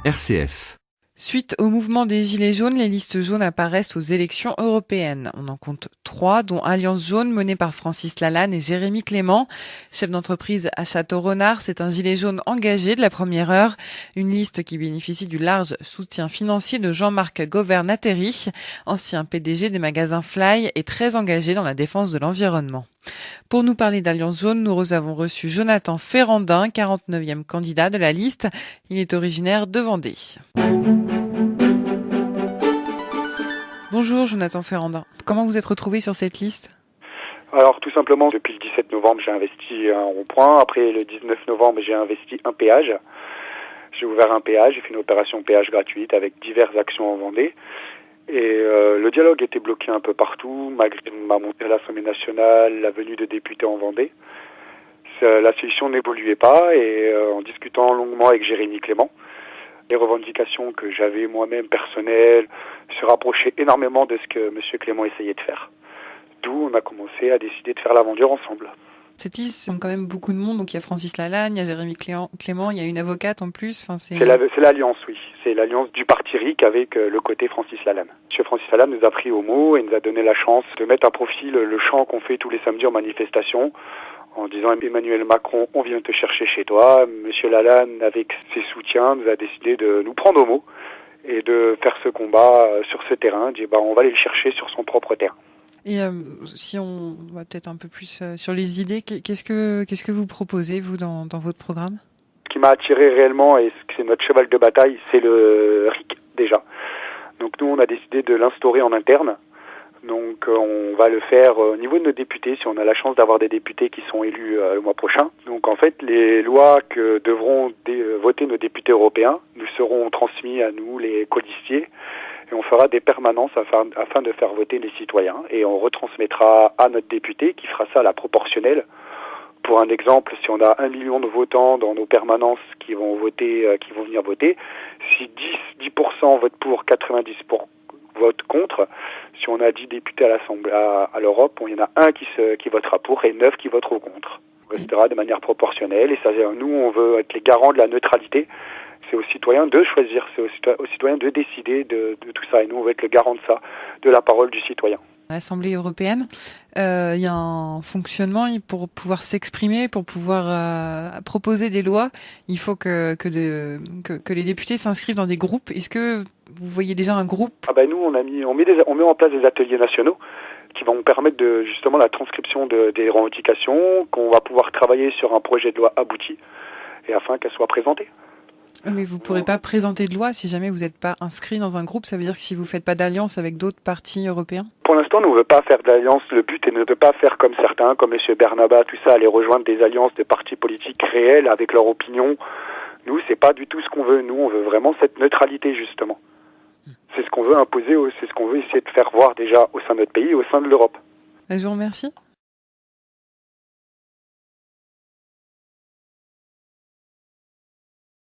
RCF. Suite au mouvement des Gilets jaunes, les listes jaunes apparaissent aux élections européennes. On en compte 3, dont Alliance jaune menée par Francis Lalanne et Jérémy Clément. Chef d'entreprise à Château-Renard, c'est un gilet jaune engagé de la première heure. Une liste qui bénéficie du large soutien financier de Jean-Marc Governateri, ancien PDG des magasins Fly et très engagé dans la défense de l'environnement. Pour nous parler d'Alliance jaune, nous avons reçu Jonathan Ferrandin, 49e candidat de la liste. Il est originaire de Vendée. Bonjour Jonathan Ferrandin. Comment vous êtes retrouvé sur cette liste ? Alors tout simplement, depuis le 17 novembre, j'ai investi un rond-point. Après le 19 novembre, j'ai investi un péage. J'ai ouvert un péage, j'ai fait une opération péage gratuite avec diverses actions en Vendée. Et le dialogue était bloqué un peu partout, malgré ma montée à l'Assemblée nationale, la venue de députés en Vendée. La solution n'évoluait pas et en discutant longuement avec Jérémy Clément, les revendications que j'avais moi-même personnelles se rapprochaient énormément de ce que M. Clément essayait de faire. D'où on a commencé à décider de faire l'aventure ensemble. Cette liste, il y a quand même beaucoup de monde. Donc il y a Francis Lalanne, il y a Jérémy Clément, il y a une avocate en plus. C'est l'alliance, oui. C'est l'alliance du parti RIC avec le côté Francis Lalanne. M. Francis Lalanne nous a pris au mot et nous a donné la chance de mettre à profit le chant qu'on fait tous les samedis en manifestation, en disant Emmanuel Macron, on vient te chercher chez toi. Monsieur Lalanne, avec ses soutiens, nous a décidé de nous prendre au mot et de faire ce combat sur ce terrain. Dit on va aller le chercher sur son propre terrain. Et si on va peut-être un peu plus sur les idées, qu'est-ce que vous proposez vous dans votre programme ? Ce qui m'a attiré réellement et c'est notre cheval de bataille, c'est le RIC déjà. Donc nous on a décidé de l'instaurer en interne. Donc on va le faire au niveau de nos députés, si on a la chance d'avoir des députés qui sont élus le mois prochain. Donc en fait, les lois que devront voter nos députés européens nous seront transmises à nous, les colistiers, et on fera des permanences afin de faire voter les citoyens. Et on retransmettra à notre député qui fera ça à la proportionnelle. Pour un exemple, si on a 1 million de votants dans nos permanences qui vont venir voter, si 10% votent pour, 90% votent contre, si on a 10 députés à l'Assemblée, à l'Europe, il y en a un qui votera pour et 9 qui voteront contre. On restera de manière proportionnelle et ça, nous, on veut être les garants de la neutralité. C'est aux citoyens de choisir, c'est aux citoyens de décider de tout ça. Et nous, on veut être le garant de ça, de la parole du citoyen. À l'Assemblée européenne, il y a un fonctionnement pour pouvoir s'exprimer, pour pouvoir proposer des lois. Il faut que les députés s'inscrivent dans des groupes. Est-ce que vous voyez déjà un groupe ? Nous, on met en place des ateliers nationaux qui vont permettre justement la transcription des revendications, qu'on va pouvoir travailler sur un projet de loi abouti et afin qu'elle soit présentée. Mais vous ne pourrez pas présenter de loi si jamais vous n'êtes pas inscrit dans un groupe. Ça veut dire que si vous ne faites pas d'alliance avec d'autres partis européens ? Pour l'instant, nous ne veut pas faire d'alliance. Le but est de ne pas faire comme certains, comme M. Bernaba, tout ça, aller rejoindre des alliances de partis politiques réels avec leur opinion. Nous, c'est pas du tout ce qu'on veut. Nous, on veut vraiment cette neutralité, justement. C'est ce qu'on veut imposer, c'est ce qu'on veut essayer de faire voir déjà au sein de notre pays et au sein de l'Europe. Je vous remercie.